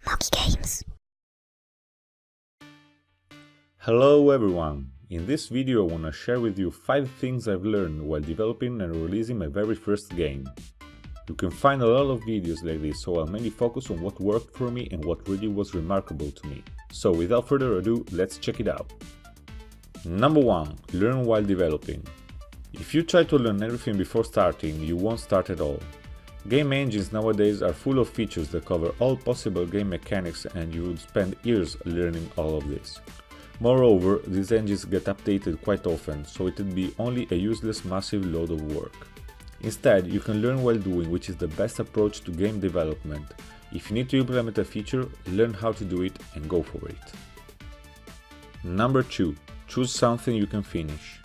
Monkey Games. Hello everyone! In this video I want to share with you 5 things I've learned while developing and releasing my very first game. You can find a lot of videos like this, so I'll mainly focus on what worked for me and what really was remarkable to me. So without further ado, let's check it out. Number 1. Learn while developing. If you try to learn everything before starting, you won't start at all. Game engines nowadays are full of features that cover all possible game mechanics, and you would spend years learning all of this. Moreover, these engines get updated quite often, so it would be only a useless massive load of work. Instead, you can learn while doing, which is the best approach to game development. If you need to implement a feature, learn how to do it and go for it. Number 2. Choose something you can finish.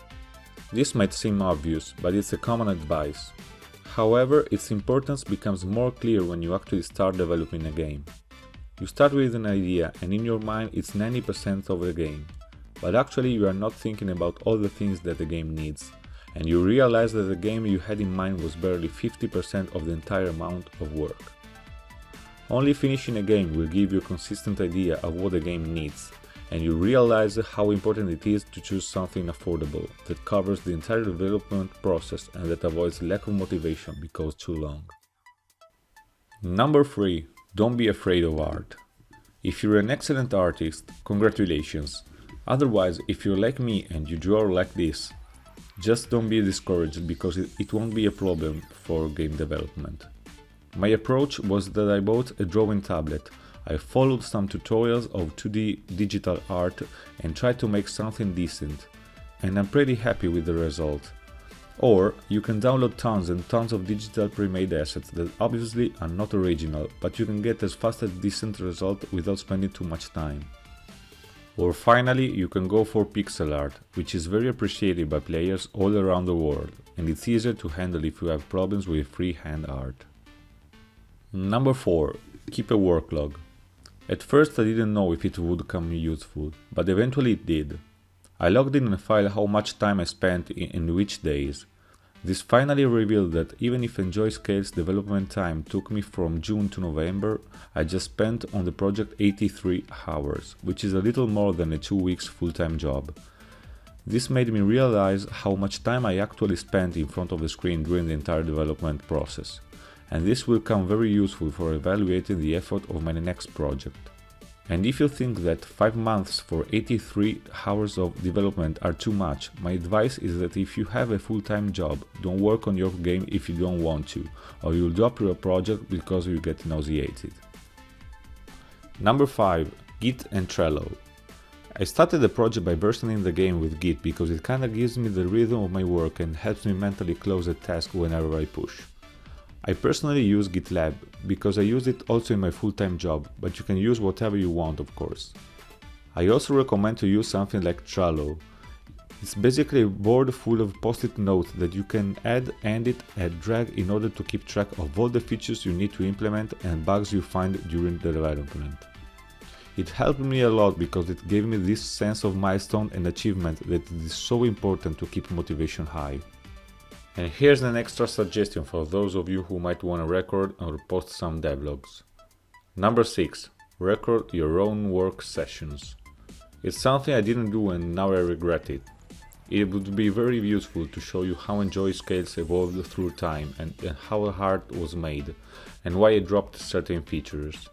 This might seem obvious, but it's a common advice. However, its importance becomes more clear when you actually start developing a game. You start with an idea and in your mind it's 90% of the game, but actually you are not thinking about all the things that the game needs, and you realize that the game you had in mind was barely 50% of the entire amount of work. Only finishing a game will give you a consistent idea of what the game needs, and you realize how important it is to choose something affordable, that covers the entire development process and that avoids lack of motivation because too long. Number 3. Don't be afraid of art. If you're an excellent artist, congratulations. Otherwise, if you're like me and you draw like this, just don't be discouraged because it won't be a problem for game development. My approach was that I bought a drawing tablet. I followed some tutorials of 2D digital art and tried to make something decent, and I'm pretty happy with the result. Or you can download tons and tons of digital pre-made assets that obviously are not original, but you can get as fast as decent result without spending too much time. Or finally, you can go for pixel art, which is very appreciated by players all around the world, and it's easier to handle if you have problems with freehand art. Number 4. Keep a work log. At first I didn't know if it would come useful, but eventually it did. I logged in a file how much time I spent in which days. This finally revealed that even if Enjoy Scale's development time took me from June to November, I just spent on the project 83 hours, which is a little more than a 2 weeks full-time job. This made me realize how much time I actually spent in front of the screen during the entire development process. And this will come very useful for evaluating the effort of my next project. And if you think that 5 months for 83 hours of development are too much, my advice is that if you have a full-time job, don't work on your game if you don't want to, or you'll drop your project because you get nauseated. Number 5. Git and Trello. I started the project by versioning the game with Git because it kinda gives me the rhythm of my work and helps me mentally close a task whenever I push. I personally use GitLab because I use it also in my full-time job, but you can use whatever you want, of course. I also recommend to use something like Trello. It's basically a board full of post-it notes that you can add, edit, and drag in order to keep track of all the features you need to implement and bugs you find during the development. It helped me a lot because it gave me this sense of milestone and achievement that it is so important to keep motivation high. And here's an extra suggestion for those of you who might want to record or post some devlogs. Number 6. Record your own work sessions. It's something I didn't do and now I regret it. It would be very useful to show you how Enjoy Scales evolved through time and how a art was made, and why I dropped certain features.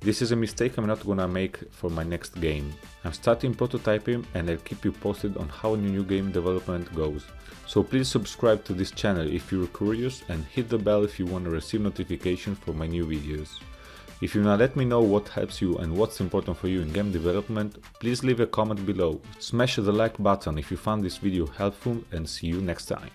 This is a mistake I'm not gonna make for my next game. I'm starting prototyping and I'll keep you posted on how new game development goes. So please subscribe to this channel if you're curious and hit the bell if you want to receive notifications for my new videos. If you wanna let me know what helps you and what's important for you in game development, please leave a comment below. Smash the like button if you found this video helpful, and see you next time.